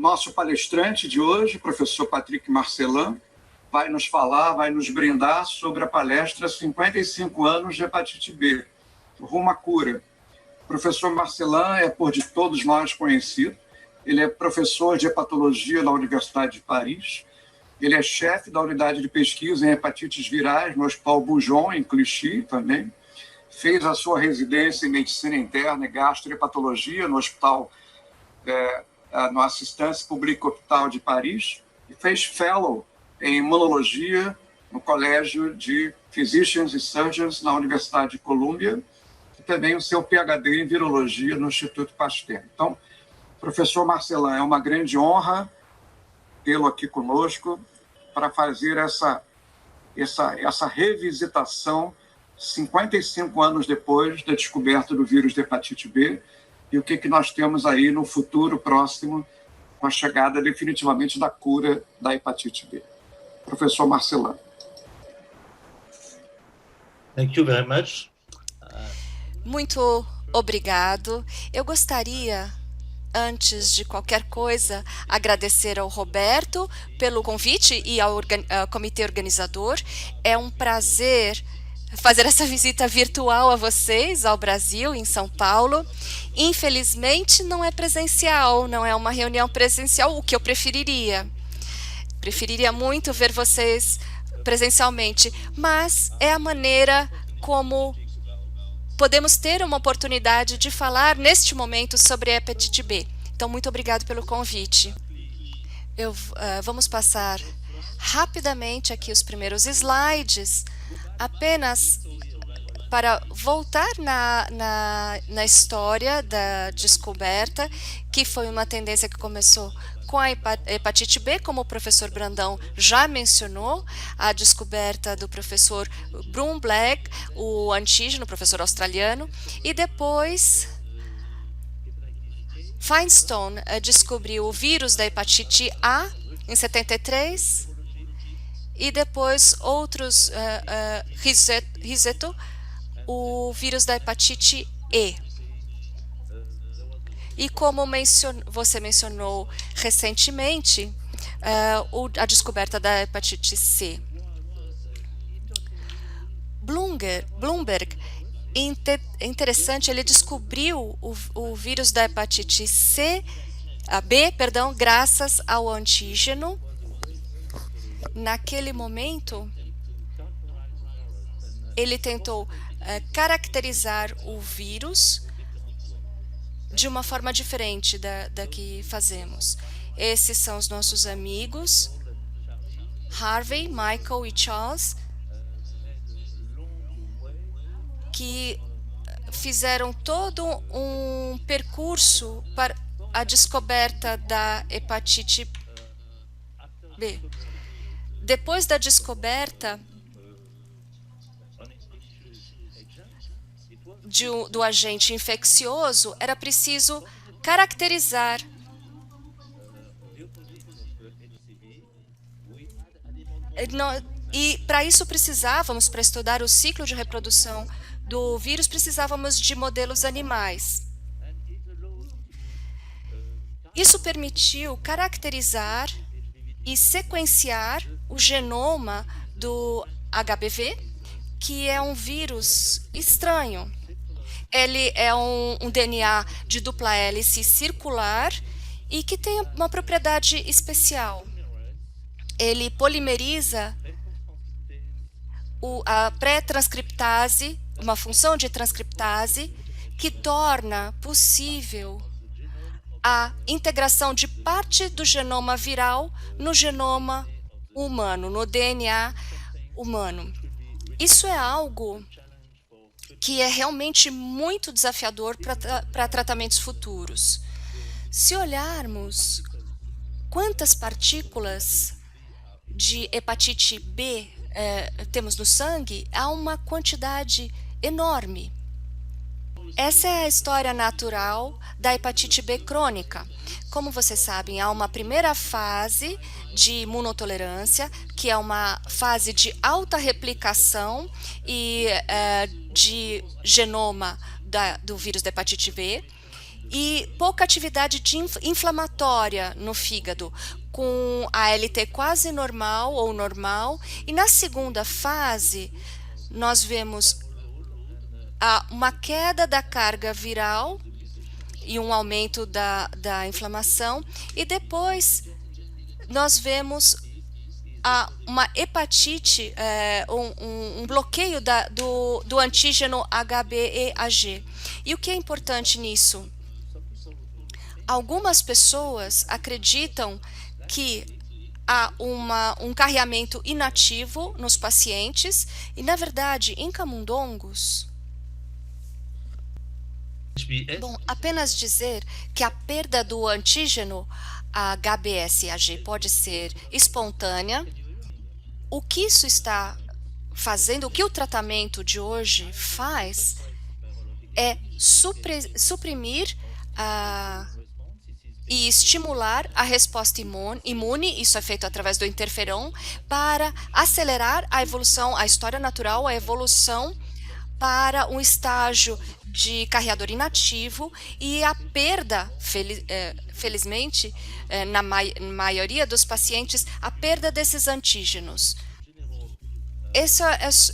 nosso palestrante de hoje, professor Patrick Marcelin, vai nos falar, vai nos brindar sobre a palestra 55 anos de hepatite B, rumo à cura. O professor Marcelin é por de todos nós conhecido. Ele é professor de hepatologia na Universidade de Paris. Ele é chefe da unidade de pesquisa em hepatites virais no Hospital Bujon, em Clichy, também. Fez a sua residência em medicina interna e gastrohepatologia no Hospital, no Assistance Publique Hôpital de Paris. E fez fellow em imunologia no Colégio de Physicians e Surgeons na Universidade de Colômbia. E também o seu PhD em virologia no Instituto Pasteur. Então, professor Marcelin, é uma grande honra tê-lo aqui conosco para fazer essa revisitação 55 anos depois da descoberta do vírus de hepatite B e o que nós temos aí no futuro próximo com a chegada definitivamente da cura da hepatite B. Professor Marcelin. Thank you very much. Muito obrigado. Eu gostaria, antes de qualquer coisa, agradecer ao Roberto pelo convite e ao comitê organizador. É um prazer fazer essa visita virtual a vocês, ao Brasil, em São Paulo. Infelizmente, não é presencial, não é uma reunião presencial, o que eu preferiria. Preferiria muito ver vocês presencialmente, mas é a maneira como podemos ter uma oportunidade de falar neste momento sobre a hepatite B. Então, muito obrigado pelo convite. Vamos passar rapidamente aqui os primeiros slides, apenas para voltar na história da descoberta, que foi uma tendência que começou com a hepatite B, como o professor Brandão já mencionou, a descoberta do professor Brumblek, o antígeno, professor australiano, e depois Feinstein descobriu o vírus da hepatite A em 73, e depois outros, Risetto, o vírus da hepatite E. E como você mencionou recentemente, a descoberta da hepatite C. Bloomberg, interessante, ele descobriu o vírus da hepatite B, graças ao antígeno. Naquele momento, ele tentou caracterizar o vírus de uma forma diferente da que fazemos. Esses são os nossos amigos, Harvey, Michael e Charles, que fizeram todo um percurso para a descoberta da hepatite B. Depois da descoberta do agente infeccioso, era preciso caracterizar e para isso precisávamos, para estudar o ciclo de reprodução do vírus, precisávamos de modelos animais. Isso permitiu caracterizar e sequenciar o genoma do HBV, que é um vírus estranho. Ele é um DNA de dupla hélice circular e que tem uma propriedade especial. Ele polimeriza a pré-transcriptase, uma função de transcriptase, que torna possível a integração de parte do genoma viral no genoma humano, no DNA humano. Isso é algo que é realmente muito desafiador para tratamentos futuros. Se olharmos quantas partículas de hepatite B temos no sangue, há uma quantidade enorme. Essa é a história natural da hepatite B crônica. Como vocês sabem, há uma primeira fase de imunotolerância, que é uma fase de alta replicação e de genoma do vírus da hepatite B. e pouca atividade inflamatória no fígado, com a ALT quase normal ou normal. E na segunda fase, nós vemos uma queda da carga viral e um aumento da inflamação, e depois nós vemos uma hepatite, um bloqueio do antígeno HBeAg. E o que é importante nisso? Algumas pessoas acreditam que há um carreamento inativo nos pacientes, e na verdade, em camundongos, bom, apenas dizer que a perda do antígeno HBsAg pode ser espontânea. O que isso está fazendo, o que o tratamento de hoje faz é suprimir e estimular a resposta imune, isso é feito através do interferon, para acelerar a evolução, a história natural, a evolução para um estágio de carreador inativo, e a perda, felizmente, na maioria dos pacientes, a perda desses antígenos.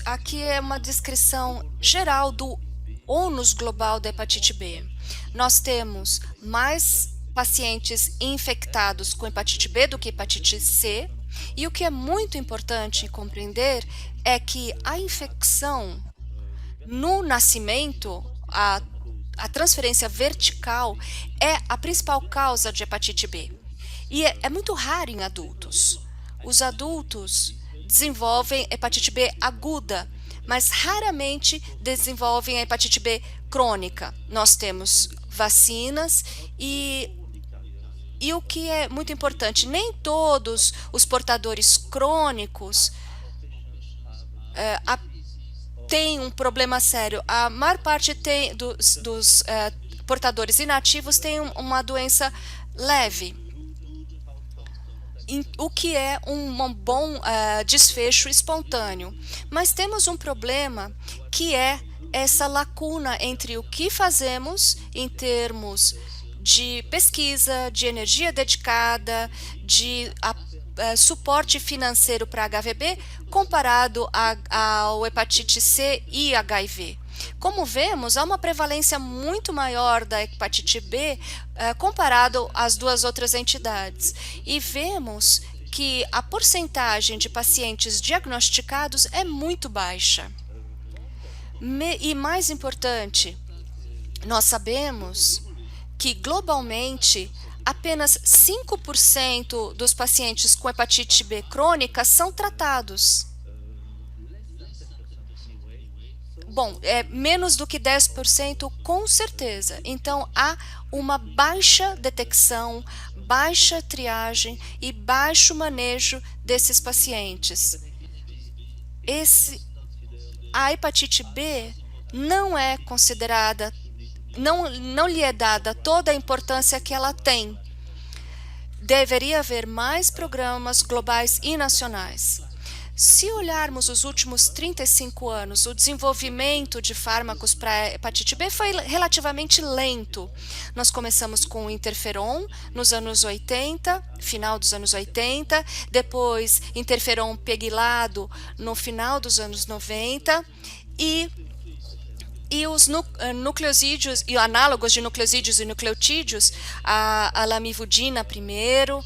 Aqui é uma descrição geral do ônus global da hepatite B. Nós temos mais pacientes infectados com hepatite B do que hepatite C, e o que é muito importante compreender é que a infecção no nascimento, a transferência vertical, é a principal causa de hepatite B. E é muito raro em adultos. Os adultos desenvolvem hepatite B aguda, mas raramente desenvolvem a hepatite B crônica. Nós temos vacinas e o que é muito importante, nem todos os portadores crônicos têm um problema sério. A maior parte dos portadores inativos tem uma doença leve, o que é um bom desfecho espontâneo. Mas temos um problema, que é essa lacuna entre o que fazemos em termos de pesquisa, de energia dedicada, de suporte financeiro para HVB, comparado ao hepatite C e HIV. Como vemos, há uma prevalência muito maior da hepatite B comparado às duas outras entidades. E vemos que a porcentagem de pacientes diagnosticados é muito baixa. E mais importante, nós sabemos que globalmente apenas 5% dos pacientes com hepatite B crônica são tratados. Bom, é menos do que 10% com certeza. Então, há uma baixa detecção, baixa triagem e baixo manejo desses pacientes. A hepatite B não é considerada, não lhe é dada toda a importância que ela tem. Deveria haver mais programas globais e nacionais. Se olharmos os últimos 35 anos, o desenvolvimento de fármacos para hepatite B foi relativamente lento. Nós começamos com o interferon nos anos 80, final dos anos 80, depois interferon pegilado no final dos anos 90, e os nucleosídeos e análogos de nucleosídeos e nucleotídeos, a lamivudina primeiro,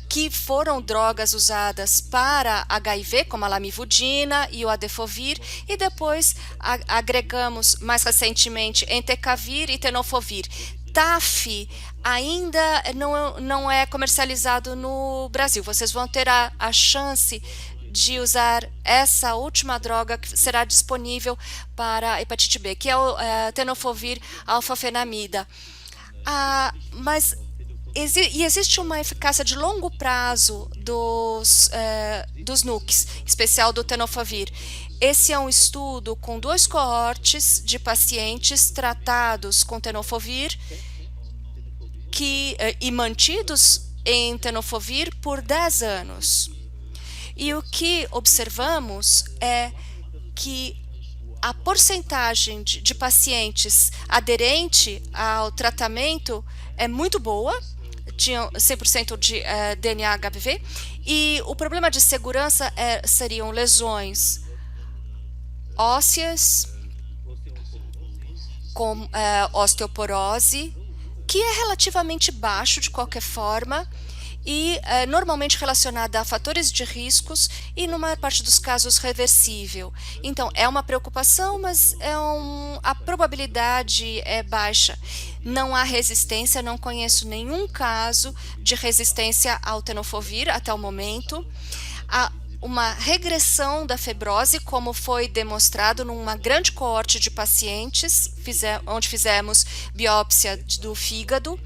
que foram drogas usadas para HIV, como a lamivudina e o adefovir, e depois agregamos mais recentemente entecavir e tenofovir. TAF ainda não é comercializado no Brasil. Vocês vão ter a chance de usar essa última droga que será disponível para a hepatite B, que é o tenofovir alfafenamida. Mas existe uma eficácia de longo prazo dos NUCs, em especial do tenofovir. Esse é um estudo com 2 coortes de pacientes tratados com tenofovir e mantidos em tenofovir por 10 anos. E o que observamos é que a porcentagem de pacientes aderente ao tratamento é muito boa, tinham 100% de DNA HBV, e o problema de segurança seriam lesões ósseas, com osteoporose, que é relativamente baixo de qualquer forma, e normalmente relacionada a fatores de riscos e, na maior parte dos casos, reversível. Então, é uma preocupação, mas a probabilidade é baixa. Não há resistência, não conheço nenhum caso de resistência ao tenofovir até o momento. Há uma regressão da fibrose, como foi demonstrado numa grande coorte de pacientes, onde fizemos biópsia do fígado,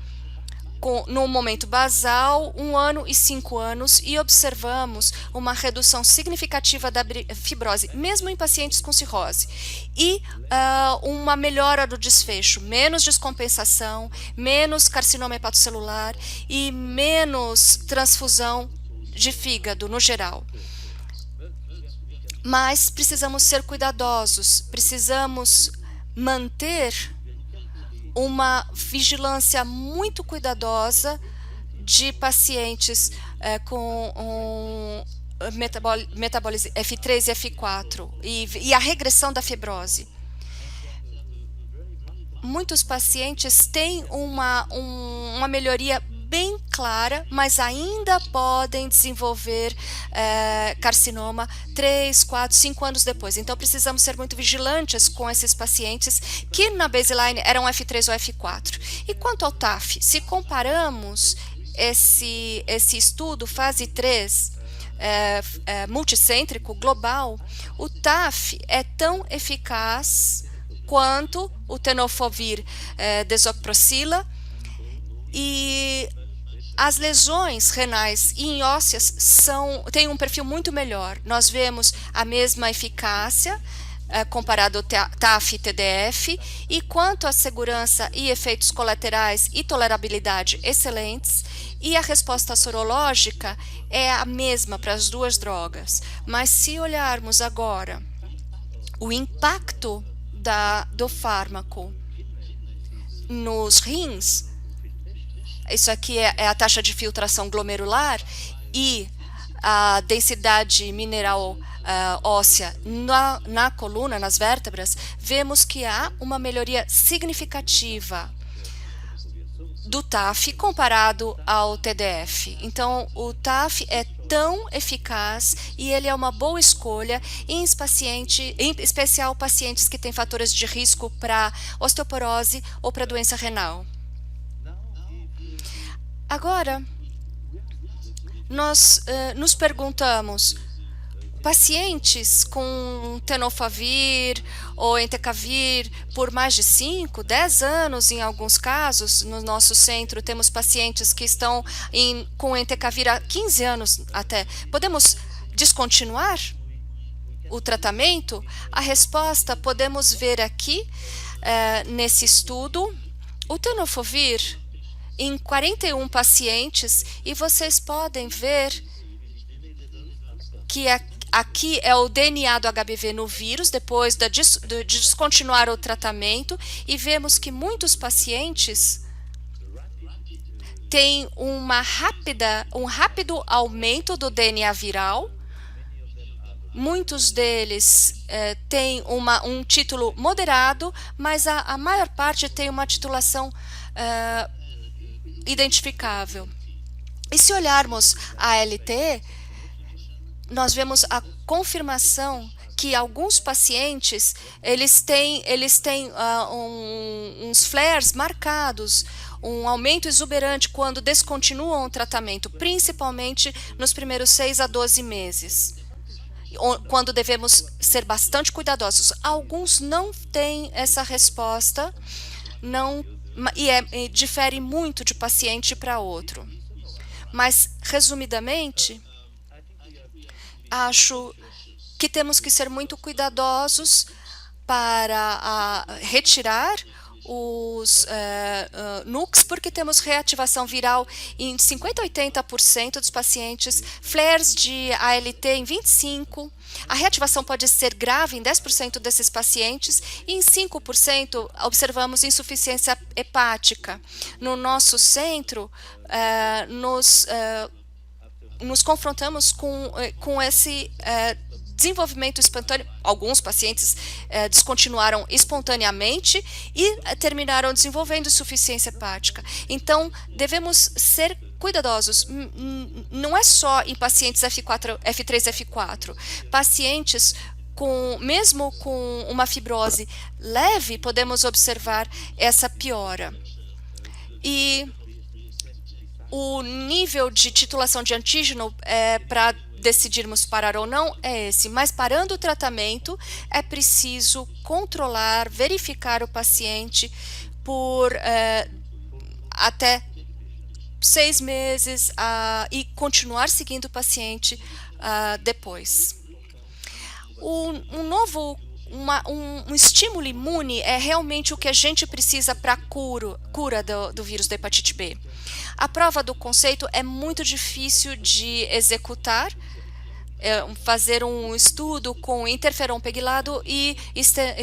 no momento basal, 1 ano e 5 anos, e observamos uma redução significativa da fibrose, mesmo em pacientes com cirrose, e uma melhora do desfecho, menos descompensação, menos carcinoma hepatocelular e menos transfusão de fígado no geral. Mas precisamos ser cuidadosos, precisamos manter uma vigilância muito cuidadosa de pacientes com metabólise F3 e F4 e a regressão da fibrose. Muitos pacientes têm uma melhoria bem clara, mas ainda podem desenvolver carcinoma 3, 4, 5 anos depois. Então, precisamos ser muito vigilantes com esses pacientes que na baseline eram F3 ou F4. E quanto ao TAF, se comparamos esse estudo, fase 3, multicêntrico, global, o TAF é tão eficaz quanto o tenofovir desoxyproxila, e as lesões renais e ósseas têm um perfil muito melhor. Nós vemos a mesma eficácia comparado ao TAF e TDF, e quanto à segurança e efeitos colaterais e tolerabilidade excelentes, e a resposta sorológica é a mesma para as duas drogas. Mas se olharmos agora o impacto do fármaco nos rins, isso aqui é a taxa de filtração glomerular e a densidade mineral óssea na coluna, nas vértebras, vemos que há uma melhoria significativa do TAF comparado ao TDF. Então, o TAF é tão eficaz e ele é uma boa escolha, em especial pacientes que têm fatores de risco para osteoporose ou para doença renal. Agora, nós nos perguntamos, pacientes com tenofovir ou entecavir por mais de 5, 10 anos, em alguns casos, no nosso centro temos pacientes que estão com entecavir há 15 anos até. Podemos descontinuar o tratamento? A resposta podemos ver aqui nesse estudo. O tenofovir em 41 pacientes, e vocês podem ver que aqui é o DNA do HBV no vírus, depois de descontinuar o tratamento, e vemos que muitos pacientes têm um rápido aumento do DNA viral. Muitos deles têm um título moderado, mas a maior parte tem uma titulação identificável. E se olharmos a ALT, nós vemos a confirmação que alguns pacientes eles têm uns flares marcados, um aumento exuberante quando descontinuam o tratamento, principalmente nos primeiros 6 a 12 meses, quando devemos ser bastante cuidadosos. Alguns não têm essa resposta, e difere muito de paciente para outro. Mas, resumidamente, acho que temos que ser muito cuidadosos para retirar os NUCs, porque temos reativação viral em 50% a 80% dos pacientes, flares de ALT em 25%, A reativação pode ser grave em 10% desses pacientes e em 5% observamos insuficiência hepática. No nosso centro, nos confrontamos com esse desenvolvimento espontâneo. Alguns pacientes descontinuaram espontaneamente e terminaram desenvolvendo insuficiência hepática. Então, devemos ser cuidadosos. Não é só em pacientes F4, F3, F4. Pacientes mesmo com uma fibrose leve, podemos observar essa piora. E o nível de titulação de antígeno para decidirmos parar ou não é esse, mas parando o tratamento é preciso controlar, verificar o paciente por até 6 meses e continuar seguindo o paciente depois. Um estímulo imune é realmente o que a gente precisa para a cura do vírus da hepatite B. A prova do conceito é muito difícil de executar, fazer um estudo com interferon pegilado e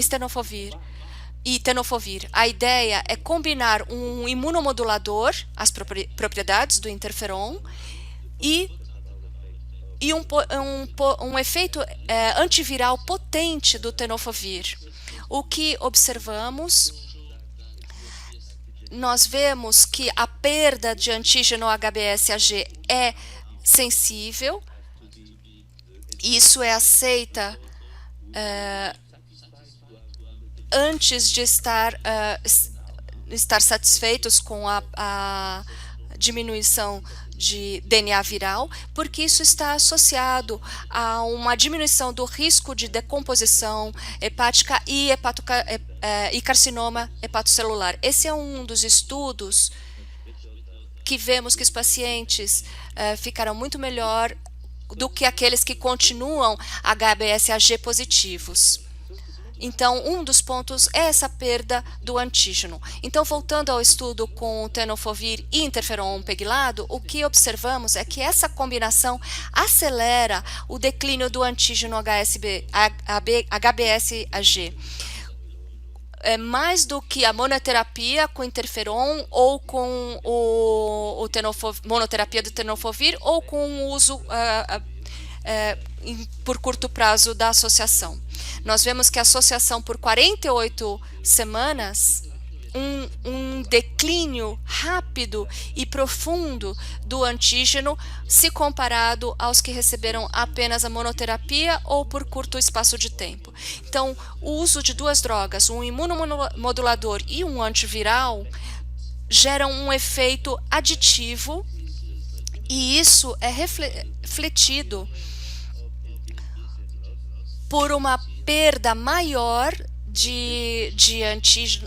tenofovir. A ideia é combinar um imunomodulador, as propriedades do interferon, e um efeito antiviral potente do tenofovir. O que observamos, nós vemos que a perda de antígeno HBsAg é sensível. Isso é aceita antes de estar satisfeitos com a diminuição de DNA viral, porque isso está associado a uma diminuição do risco de decomposição hepática e carcinoma hepatocelular. Esse é um dos estudos que vemos que os pacientes ficarão muito melhor do que aqueles que continuam HBsAg positivos. Então, um dos pontos é essa perda do antígeno. Então, voltando ao estudo com o tenofovir e interferon pegilado, o que observamos é que essa combinação acelera o declínio do antígeno HBsAg. Mais do que a monoterapia com interferon ou com monoterapia do tenofovir ou com o uso por curto prazo da associação. Nós vemos que a associação por 48 semanas, um declínio rápido e profundo do antígeno se comparado aos que receberam apenas a monoterapia ou por curto espaço de tempo. Então, o uso de duas drogas, um imunomodulador e um antiviral, geram um efeito aditivo e isso é refletido por uma perda maior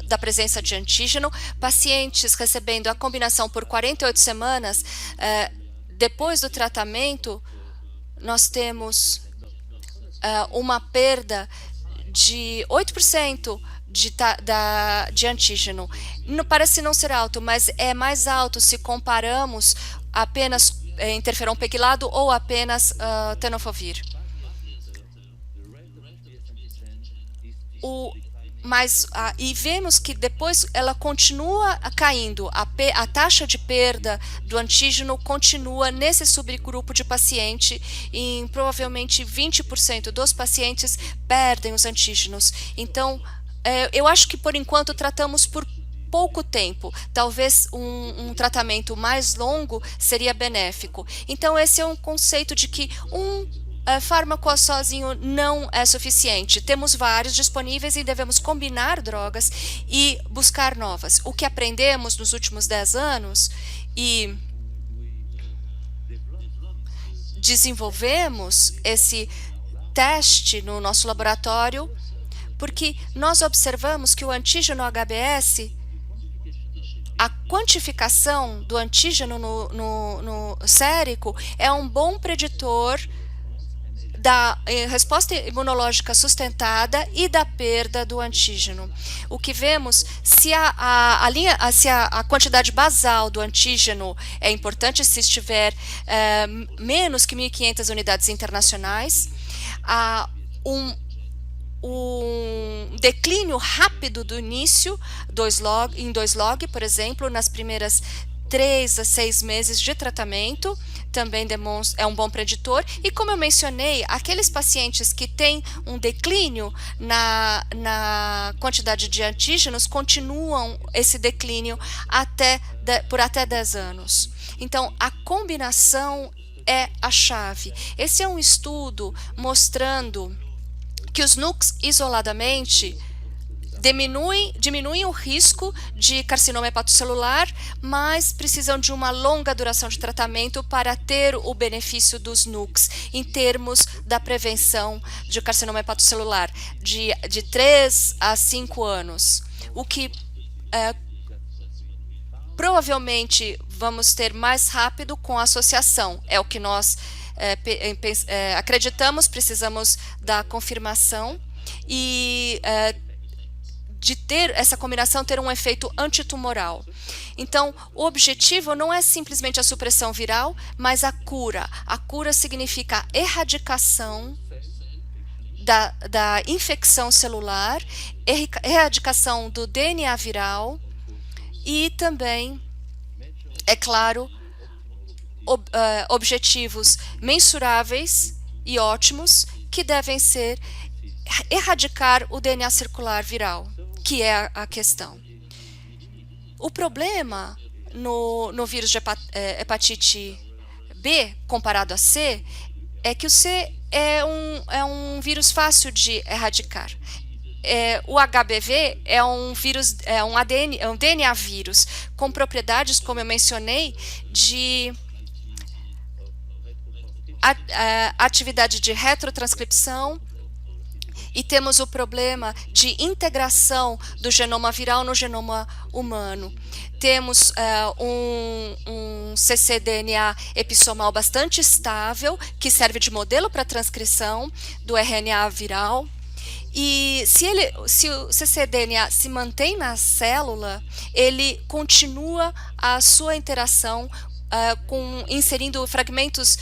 da presença de antígeno. Pacientes recebendo a combinação por 48 semanas, depois do tratamento, nós temos uma perda de 8% de antígeno. Parece não ser alto, mas é mais alto se comparamos apenas interferon pegilado ou apenas tenofovir. E vemos que depois ela continua caindo, a taxa de perda do antígeno continua nesse subgrupo de paciente e provavelmente 20% dos pacientes perdem os antígenos. Então, eu acho que por enquanto tratamos por pouco tempo, talvez um tratamento mais longo seria benéfico. Então, esse é um conceito de que fármaco sozinho não é suficiente. Temos vários disponíveis e devemos combinar drogas e buscar novas. O que aprendemos nos últimos 10 anos e desenvolvemos esse teste no nosso laboratório, porque nós observamos que o antígeno HBs, a quantificação do antígeno no sérico é um bom preditor da resposta imunológica sustentada e da perda do antígeno. O que vemos, se a quantidade basal do antígeno é importante, se estiver menos que 1.500 unidades internacionais, há um declínio rápido do início em 2-log, por exemplo, nas primeiras 3 a 6 meses de tratamento, também é um bom preditor. E como eu mencionei, aqueles pacientes que têm um declínio na quantidade de antígenos continuam esse declínio por até 10 anos. Então, a combinação é a chave. Esse é um estudo mostrando que os NUCs isoladamente diminuem o risco de carcinoma hepatocelular, mas precisam de uma longa duração de tratamento para ter o benefício dos NUCs em termos da prevenção de carcinoma hepatocelular, de 3 a 5 anos, o que provavelmente vamos ter mais rápido com a associação. É o que nós acreditamos, precisamos da confirmação e de ter essa combinação ter um efeito antitumoral. Então, o objetivo não é simplesmente a supressão viral, mas a cura. A cura significa a erradicação da infecção celular, erradicação do DNA viral e também, é claro, objetivos mensuráveis e ótimos que devem ser erradicar o DNA circular viral, que é a questão. O problema no vírus de hepatite B comparado a C é que o C é um vírus fácil de erradicar. O HBV é um vírus, é um DNA vírus com propriedades, como eu mencionei, de atividade de retrotranscrição, e temos o problema de integração do genoma viral no genoma humano. Temos um cccDNA epissomal bastante estável, que serve de modelo para a transcrição do RNA viral. E se o cccDNA se mantém na célula, ele continua a sua interação inserindo fragmentos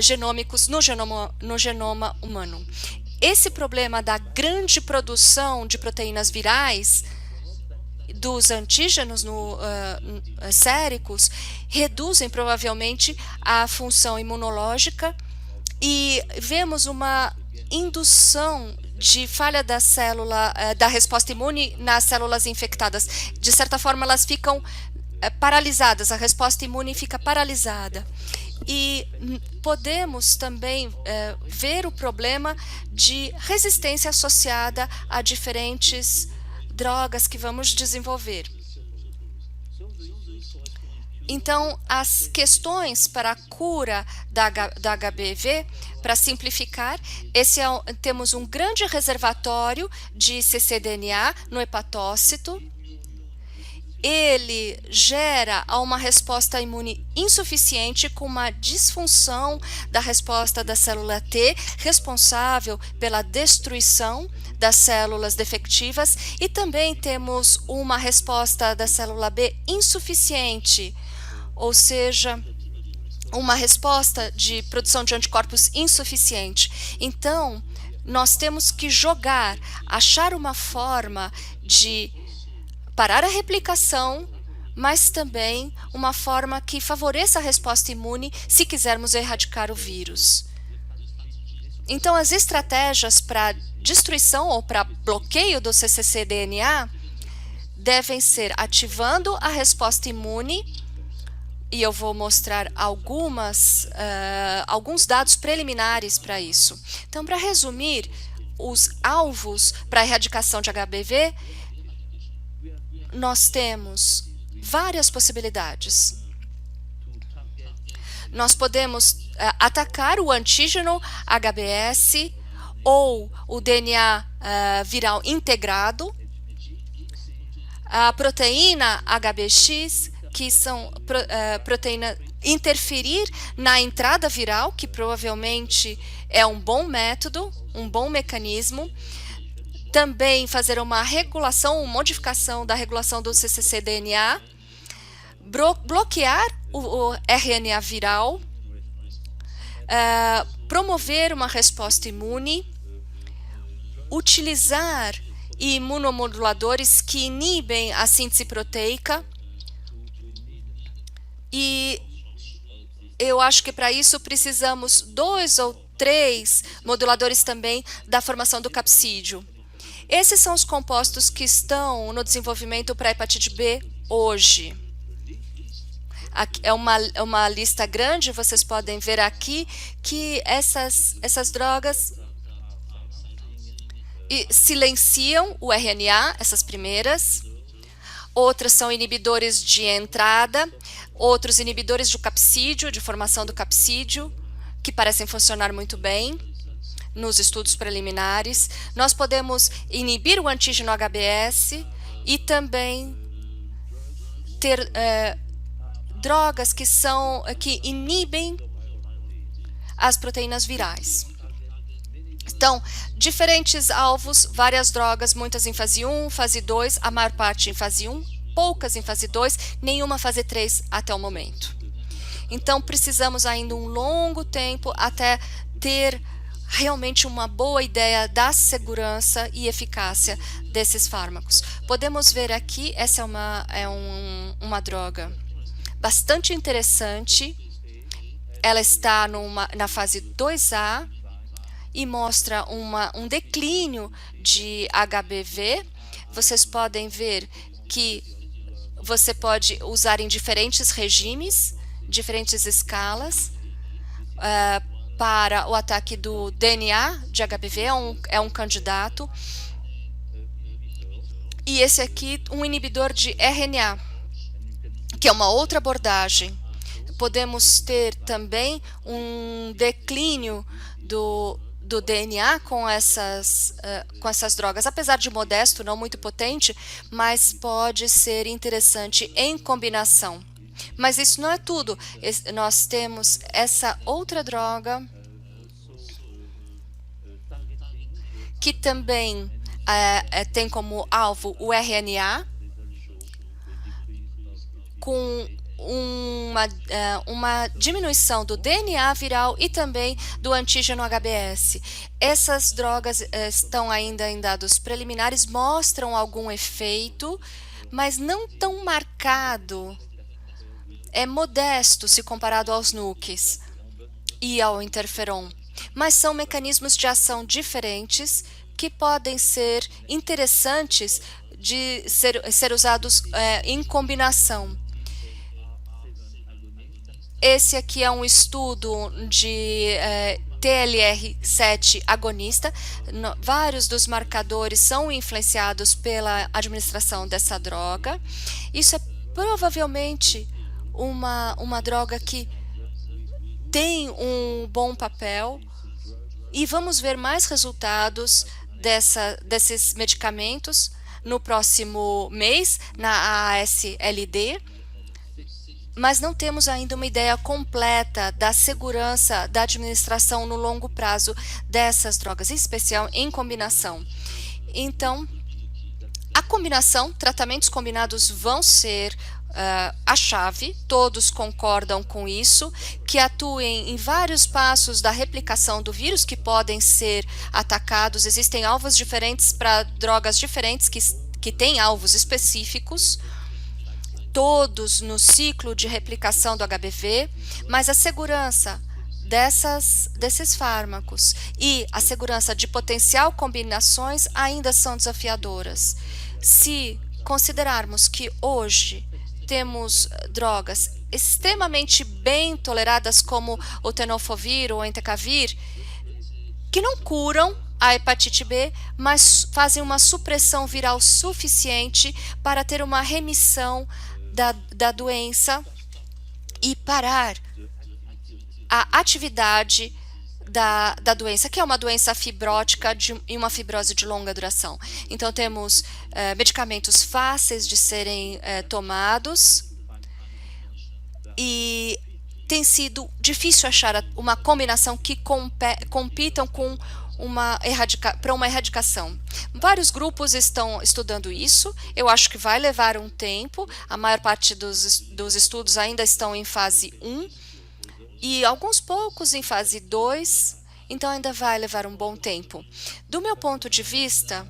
genômicos no genoma humano. Esse problema da grande produção de proteínas virais dos antígenos séricos reduzem provavelmente a função imunológica e vemos uma indução de falha da célula, da resposta imune nas células infectadas. De certa forma, elas ficam paralisadas, a resposta imune fica paralisada. E podemos também ver o problema de resistência associada a diferentes drogas que vamos desenvolver. Então, as questões para a cura da HBV, para simplificar, temos um grande reservatório de cccDNA no hepatócito. Ele gera uma resposta imune insuficiente com uma disfunção da resposta da célula T, responsável pela destruição das células defectivas, e também temos uma resposta da célula B insuficiente, ou seja, uma resposta de produção de anticorpos insuficiente. Então, nós temos que achar uma forma de parar a replicação, mas também uma forma que favoreça a resposta imune se quisermos erradicar o vírus. Então, as estratégias para destruição ou para bloqueio do cccDNA devem ser ativando a resposta imune, e eu vou mostrar alguns dados preliminares para isso. Então, para resumir, os alvos para a erradicação de HBV, nós temos várias possibilidades. Nós podemos atacar o antígeno HBs ou o DNA viral integrado, a proteína HBx, que são proteínas interferir na entrada viral, que provavelmente é um bom método, um bom mecanismo. Também fazer uma regulação, uma modificação da regulação do cccDNA, bloquear o RNA viral, promover uma resposta imune, utilizar imunomoduladores que inibem a síntese proteica, e eu acho que para isso precisamos 2 ou 3 moduladores também da formação do capsídeo. Esses são os compostos que estão no desenvolvimento para a hepatite B hoje. Aqui é uma lista grande, vocês podem ver aqui que essas drogas silenciam o RNA, essas primeiras. Outras são inibidores de entrada, outros inibidores do capsídeo, de formação do capsídeo, que parecem funcionar muito bem nos estudos preliminares. Nós podemos inibir o antígeno HBS e também ter drogas que inibem as proteínas virais. Então, diferentes alvos, várias drogas, muitas em fase 1, fase 2, a maior parte em fase 1, poucas em fase 2, nenhuma fase 3 até o momento. Então, precisamos ainda um longo tempo até ter realmente uma boa ideia da segurança e eficácia desses fármacos. Podemos ver aqui, essa é uma droga bastante interessante. Ela está na fase 2A e mostra um declínio de HBV. Vocês podem ver que você pode usar em diferentes regimes, diferentes escalas, para o ataque do DNA de HBV, é um candidato. E esse aqui, um inibidor de RNA, que é uma outra abordagem. Podemos ter também um declínio do DNA com essas drogas, apesar de modesto, não muito potente, mas pode ser interessante em combinação. Mas isso não é tudo. Nós temos essa outra droga que também tem como alvo o RNA, com uma diminuição do DNA viral e também do antígeno HBS. Essas drogas estão ainda em dados preliminares, mostram algum efeito, mas não tão marcado. É modesto se comparado aos NUCs e ao interferon, mas são mecanismos de ação diferentes que podem ser interessantes de ser usados em combinação. Esse aqui é um estudo de TLR7 agonista. Vários dos marcadores são influenciados pela administração dessa droga. Isso é provavelmente uma droga que tem um bom papel, e vamos ver mais resultados desses medicamentos no próximo mês na AASLD. Mas não temos ainda uma ideia completa da segurança da administração no longo prazo dessas drogas, em especial em combinação. Então, a combinação, tratamentos combinados vão ser a chave, todos concordam com isso, que atuem em vários passos da replicação do vírus que podem ser atacados. Existem alvos diferentes para drogas diferentes que têm alvos específicos, todos no ciclo de replicação do HBV, mas a segurança desses fármacos e a segurança de potencial combinações ainda são desafiadoras. Se considerarmos que hoje temos drogas extremamente bem toleradas, como o tenofovir ou o entecavir, que não curam a hepatite B, mas fazem uma supressão viral suficiente para ter uma remissão da doença e parar a atividade da doença, que é uma doença fibrótica e uma fibrose de longa duração. Então, temos medicamentos fáceis de serem tomados, e tem sido difícil achar uma combinação que compitam com para uma erradicação. Vários grupos estão estudando isso. Eu acho que vai levar um tempo. A maior parte dos estudos ainda estão em fase 1. e alguns poucos em fase 2, então ainda vai levar um bom tempo. Do meu ponto de vista,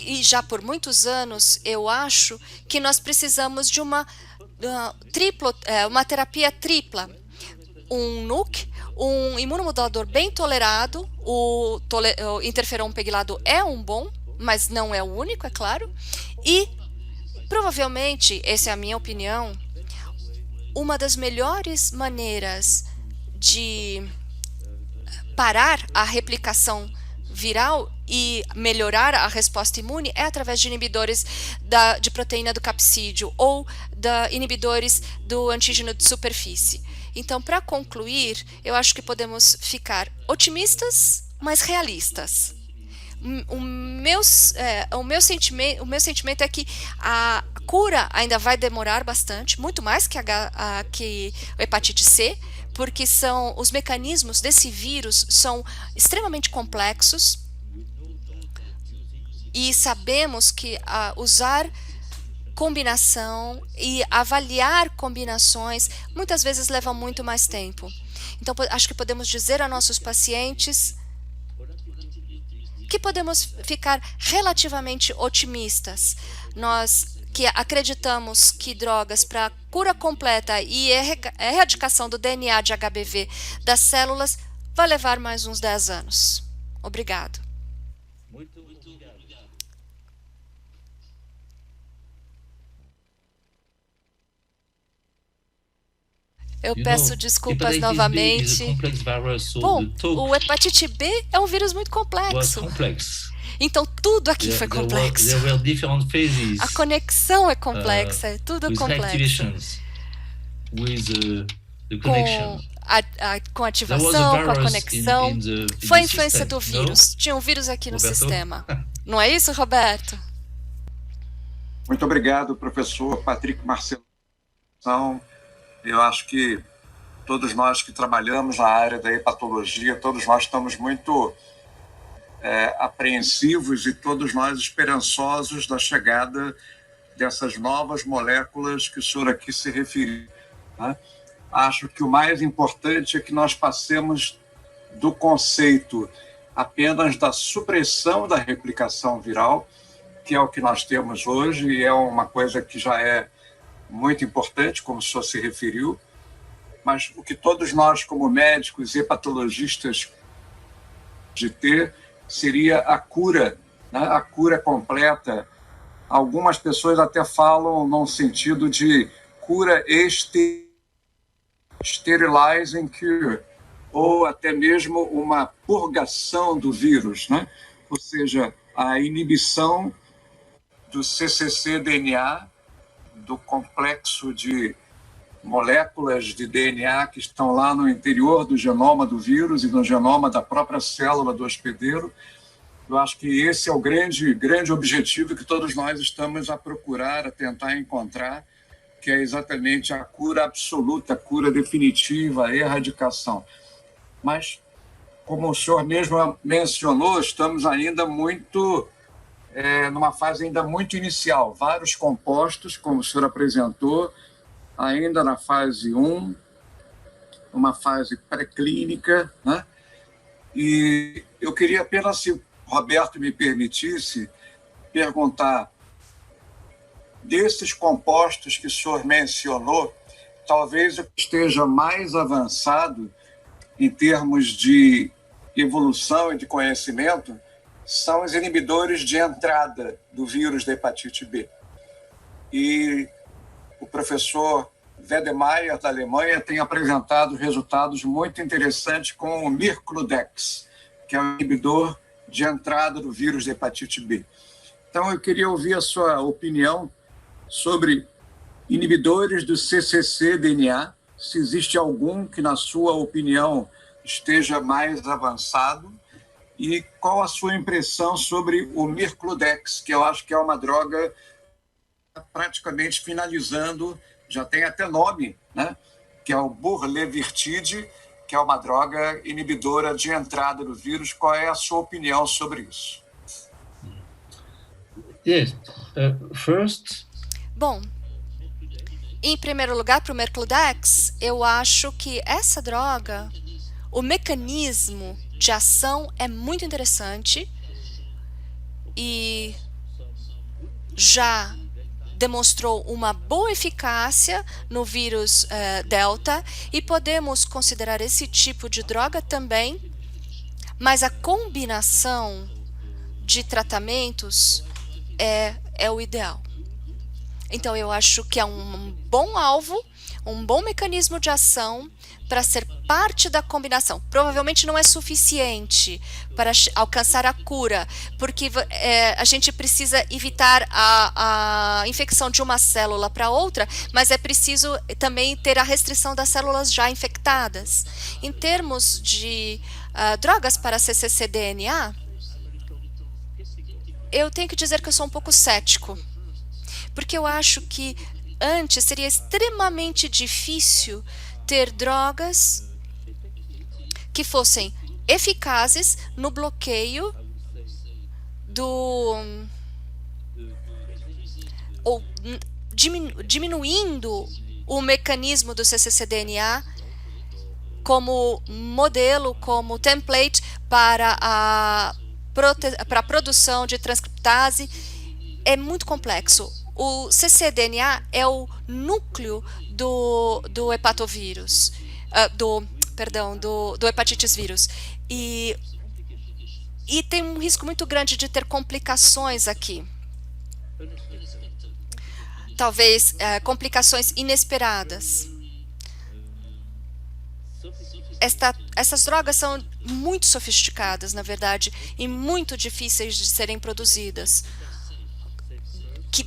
e já por muitos anos, eu acho que nós precisamos de uma terapia tripla. Um NUC, um imunomodulador bem tolerado, o interferon pegilado é um bom, mas não é o único, é claro, e provavelmente, essa é a minha opinião, uma das melhores maneiras de parar a replicação viral e melhorar a resposta imune é através de inibidores de proteína do capsídeo ou inibidores do antígeno de superfície. Então, para concluir, eu acho que podemos ficar otimistas, mas realistas. O meu sentimento é que a cura ainda vai demorar bastante, muito mais que a hepatite C, porque os mecanismos desse vírus são extremamente complexos e sabemos que usar combinação e avaliar combinações muitas vezes leva muito mais tempo. Então, acho que podemos dizer a nossos pacientes que podemos ficar relativamente otimistas. Nós que acreditamos que drogas para cura completa e erradicação do DNA de HBV das células vai levar mais uns 10 anos. Obrigado. Eu peço desculpas novamente. Bom, o hepatite B é um vírus muito complexo. Então, tudo aqui foi complexo. A conexão é complexa, é tudo complexo. Com a ativação, com a conexão. Foi a influência do vírus. Tinha um vírus aqui no sistema. Não é isso, Roberto? Muito obrigado, professor Patrick Marcelão. Eu acho que todos nós que trabalhamos na área da hepatologia, todos nós estamos muito apreensivos e todos nós esperançosos da chegada dessas novas moléculas que o senhor aqui se referiu. Né? Acho que o mais importante é que nós passemos do conceito apenas da supressão da replicação viral, que é o que nós temos hoje, e é uma coisa que já é muito importante, como o senhor se referiu, mas o que todos nós, como médicos e hepatologistas, de ter seria a cura, né? A cura completa. Algumas pessoas até falam num sentido de cura sterilizing cure, ou até mesmo uma purgação do vírus, né? Ou seja, a inibição do cccDNA, do complexo de moléculas de DNA que estão lá no interior do genoma do vírus e no genoma da própria célula do hospedeiro. Eu acho que esse é o grande objetivo que todos nós estamos a procurar, a tentar encontrar, que é exatamente a cura absoluta, a cura definitiva, a erradicação. Mas, como o senhor mesmo mencionou, estamos ainda numa fase ainda muito inicial. Vários compostos, como o senhor apresentou, ainda na fase 1, uma fase pré-clínica, né? E eu queria apenas, se Roberto me permitisse, perguntar, desses compostos que o senhor mencionou, talvez o que esteja mais avançado em termos de evolução e de conhecimento são os inibidores de entrada do vírus da hepatite B. E o professor Wedemeyer, da Alemanha, tem apresentado resultados muito interessantes com o Mircludex, que é um inibidor de entrada do vírus da hepatite B. Então, eu queria ouvir a sua opinião sobre inibidores do cccDNA, se existe algum que, na sua opinião, esteja mais avançado, e qual a sua impressão sobre o Mircludex, que eu acho que é uma droga praticamente finalizando, já tem até nome, né? Que é o Burlevirtide, que é uma droga inibidora de entrada do vírus. Qual é a sua opinião sobre isso? Yes. First, bom, Em primeiro lugar, para o Mercludex, eu acho que essa droga, o mecanismo de ação é muito interessante e já demonstrou uma boa eficácia no vírus Delta e podemos considerar esse tipo de droga também, mas a combinação de tratamentos é o ideal. Então, eu acho que é um bom alvo, um bom mecanismo de ação para ser parte da combinação. Provavelmente não é suficiente para alcançar a cura, porque a gente precisa evitar a infecção de uma célula para outra, mas é preciso também ter a restrição das células já infectadas. Em termos de drogas para cccDNA, eu tenho que dizer que eu sou um pouco cético, porque eu acho que antes seria extremamente difícil ter drogas que fossem eficazes no bloqueio ou diminuindo o mecanismo do cccDNA como modelo, como template para a produção de transcriptase. É muito complexo. O cccDNA é o núcleo do hepatovírus, do hepatitis vírus. E tem um risco muito grande de ter complicações aqui. Talvez complicações inesperadas. Essas drogas são muito sofisticadas, na verdade, e muito difíceis de serem produzidas,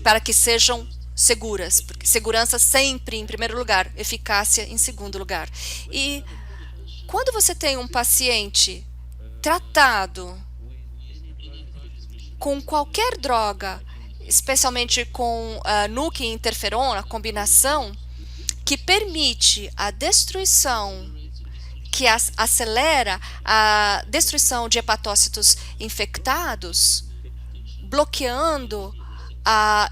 para que sejam seguras, porque segurança sempre em primeiro lugar, eficácia em segundo lugar. E quando você tem um paciente tratado com qualquer droga, especialmente com NUC e interferon, a combinação, que permite a destruição, que acelera a destruição de hepatócitos infectados, bloqueando a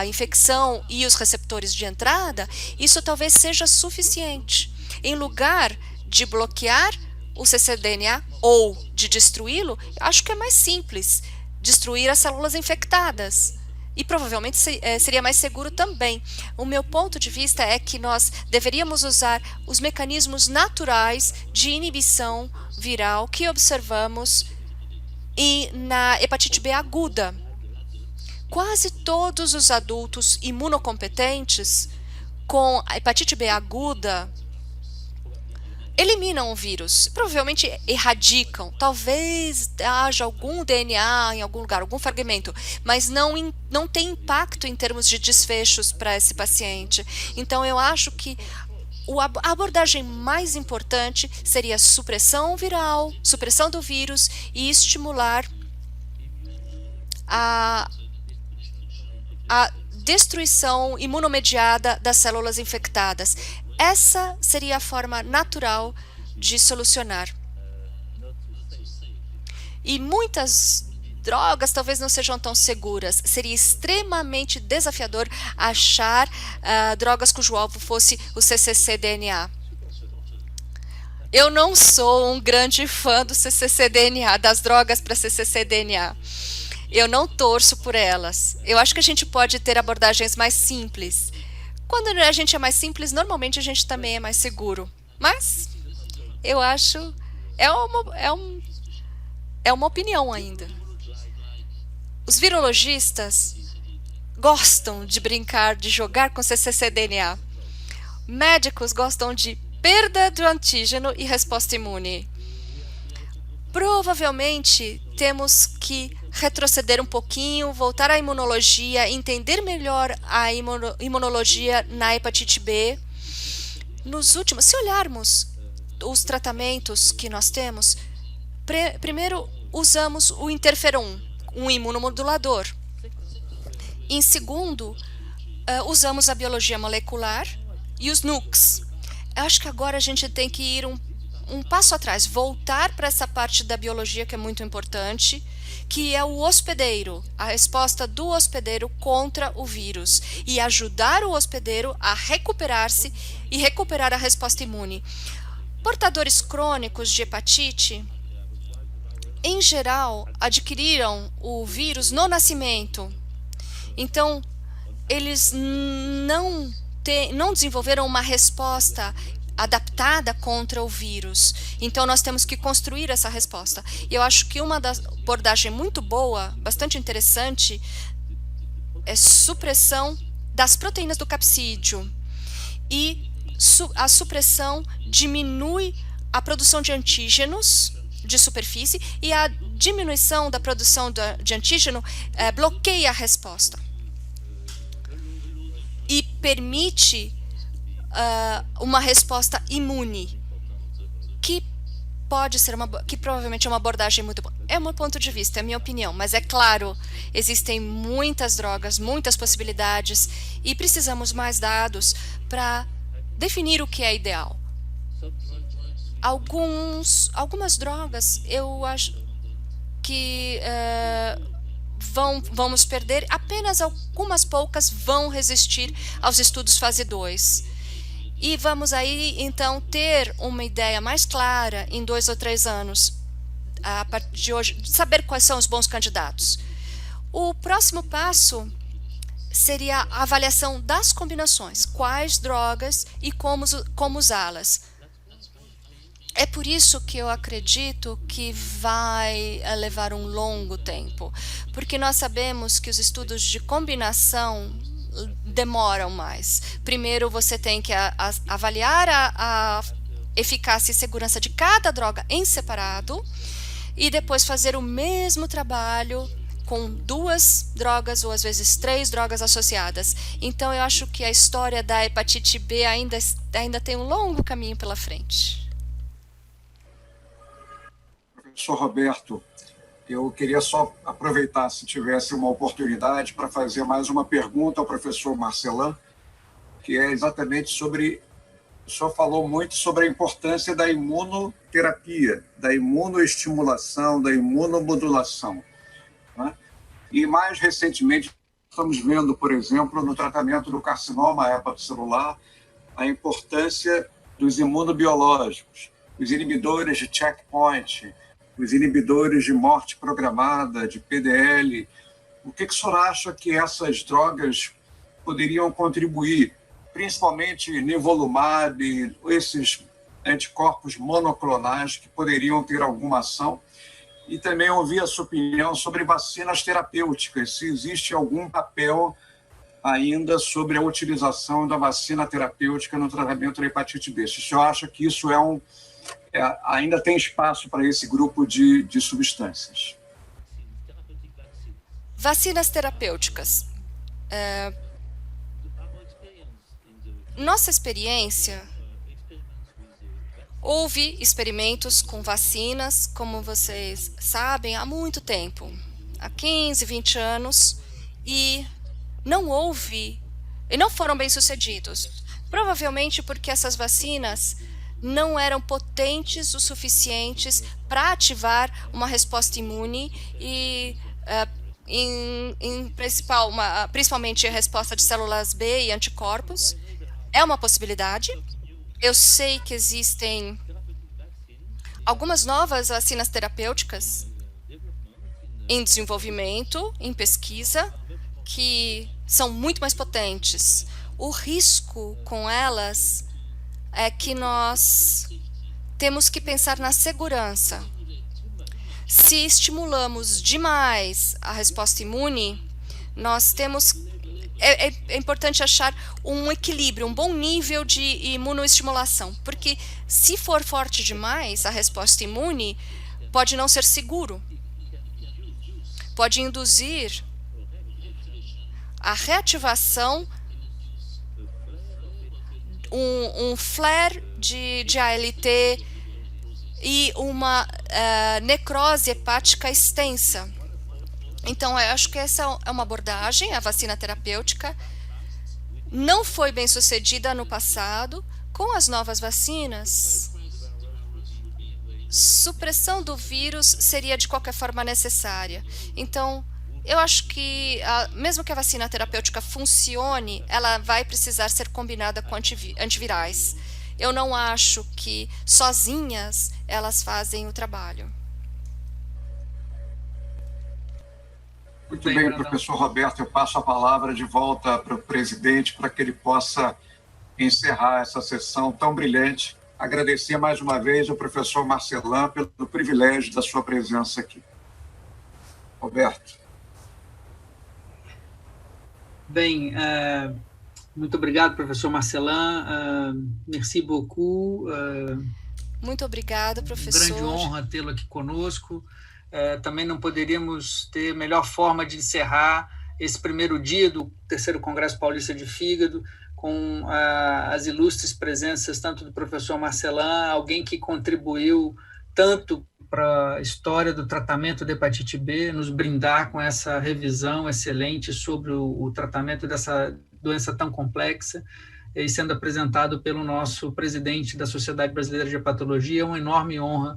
infecção e os receptores de entrada, isso talvez seja suficiente. Em lugar de bloquear o cccDNA ou de destruí-lo, acho que é mais simples destruir as células infectadas. E provavelmente seria mais seguro também. O meu ponto de vista é que nós deveríamos usar os mecanismos naturais de inibição viral que observamos na hepatite B aguda. Quase todos os adultos imunocompetentes com a hepatite B aguda eliminam o vírus, provavelmente erradicam, talvez haja algum DNA em algum lugar, algum fragmento, mas não tem impacto em termos de desfechos para esse paciente. Então eu acho que a abordagem mais importante seria supressão viral, supressão do vírus e estimular a destruição imunomediada das células infectadas. Essa seria a forma natural de solucionar. E muitas drogas talvez não sejam tão seguras. Seria extremamente desafiador achar drogas cujo alvo fosse o cccDNA. Eu não sou um grande fã do cccDNA, das drogas para cccDNA. Eu não torço por elas. Eu acho que a gente pode ter abordagens mais simples. Quando a gente é mais simples, normalmente a gente também é mais seguro. Mas eu acho é uma opinião ainda. Os virologistas gostam de brincar, de jogar com cccDNA. Médicos gostam de perda do antígeno e resposta imune. Provavelmente temos que retroceder um pouquinho, voltar à imunologia, entender melhor a imunologia na hepatite B. Se olharmos os tratamentos que nós temos, primeiro usamos o interferon, um imunomodulador. Em segundo, usamos a biologia molecular e os NUCs. Acho que agora a gente tem que ir um passo atrás, voltar para essa parte da biologia que é muito importante, que é o hospedeiro, a resposta do hospedeiro contra o vírus e ajudar o hospedeiro a recuperar-se e recuperar a resposta imune. Portadores crônicos de hepatite, em geral, adquiriram o vírus no nascimento. Então, eles não desenvolveram uma resposta adaptada contra o vírus. Então, nós temos que construir essa resposta. E eu acho que uma abordagem muito boa, bastante interessante, é supressão das proteínas do capsídeo. E a supressão diminui a produção de antígenos de superfície e a diminuição da produção de antígeno bloqueia a resposta. E permite uma resposta imune, que pode ser que provavelmente é uma abordagem muito boa. É um ponto de vista, é a minha opinião, mas é claro, existem muitas drogas, muitas possibilidades e precisamos mais para definir o que é ideal. Algumas drogas eu acho que vamos perder, apenas algumas poucas vão resistir aos estudos fase 2. E vamos aí, então, ter uma ideia mais clara em 2 ou 3 anos, a partir de hoje, saber quais são os bons candidatos. O próximo passo seria a avaliação das combinações, quais drogas e como usá-las. É por isso que eu acredito que vai levar um longo tempo, porque nós sabemos que os estudos de combinação demoram mais. Primeiro você tem que avaliar a eficácia e segurança de cada droga em separado e depois fazer o mesmo trabalho com 2 drogas ou às vezes 3 drogas associadas. Então eu acho que a história da hepatite B ainda tem um longo caminho pela frente. Professor Roberto, eu queria só aproveitar, se tivesse uma oportunidade, para fazer mais uma pergunta ao professor Marcelin, que é exatamente sobre... O senhor falou muito sobre a importância da imunoterapia, da imunoestimulação, da imunomodulação, né? E mais recentemente, estamos vendo, por exemplo, no tratamento do carcinoma hepatocelular, a importância dos imunobiológicos, os inibidores de checkpoint, os inibidores de morte programada, de PDL. O que o senhor acha que essas drogas poderiam contribuir, principalmente nivolumab, esses anticorpos monoclonais que poderiam ter alguma ação? E também ouvir a sua opinião sobre vacinas terapêuticas, se existe algum papel ainda sobre a utilização da vacina terapêutica no tratamento da hepatite B. Se o senhor acha que isso ainda tem espaço para esse grupo de substâncias? Vacinas terapêuticas. Nossa experiência, houve experimentos com vacinas, como vocês sabem, há muito tempo, há 15, 20 anos, e não foram bem-sucedidos. Provavelmente porque essas vacinas não eram potentes o suficientes para ativar uma resposta imune e principalmente a resposta de células B e anticorpos. É uma possibilidade. Eu sei que existem algumas novas vacinas terapêuticas em desenvolvimento, em pesquisa, que são muito mais potentes. O risco com elas é que nós temos que pensar na segurança. Se estimulamos demais a resposta imune, nós temos... É importante achar um equilíbrio, um bom nível de imunoestimulação, porque se for forte demais, a resposta imune pode não ser seguro. Pode induzir a reativação, um flare de ALT e uma necrose hepática extensa. Então, eu acho que essa é uma abordagem, a vacina terapêutica. Não foi bem sucedida no passado. Com as novas vacinas, supressão do vírus seria de qualquer forma necessária. Então, eu acho que, mesmo que a vacina terapêutica funcione, ela vai precisar ser combinada com antivirais. Eu não acho que sozinhas elas fazem o trabalho. Muito bem, professor Roberto, eu passo a palavra de volta para o presidente para que ele possa encerrar essa sessão tão brilhante. Agradecer mais uma vez ao professor Marcelin pelo privilégio da sua presença aqui. Roberto. Bem, muito obrigado, professor Marcelin. Merci beaucoup. Muito obrigado, professor. Grande honra tê-lo aqui conosco. Também não poderíamos ter melhor forma de encerrar esse primeiro dia do terceiro Congresso Paulista de Fígado, com as ilustres presenças tanto do professor Marcelin, alguém que contribuiu tanto para a história do tratamento da hepatite B, nos brindar com essa revisão excelente sobre o tratamento dessa doença tão complexa, e sendo apresentado pelo nosso presidente da Sociedade Brasileira de Hepatologia. É uma enorme honra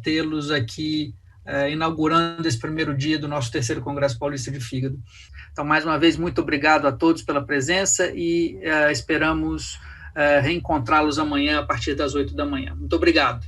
tê-los aqui inaugurando esse primeiro dia do nosso terceiro Congresso Paulista de Fígado. Então, mais uma vez, muito obrigado a todos pela presença e esperamos reencontrá-los amanhã a partir das 8 da manhã. Muito obrigado.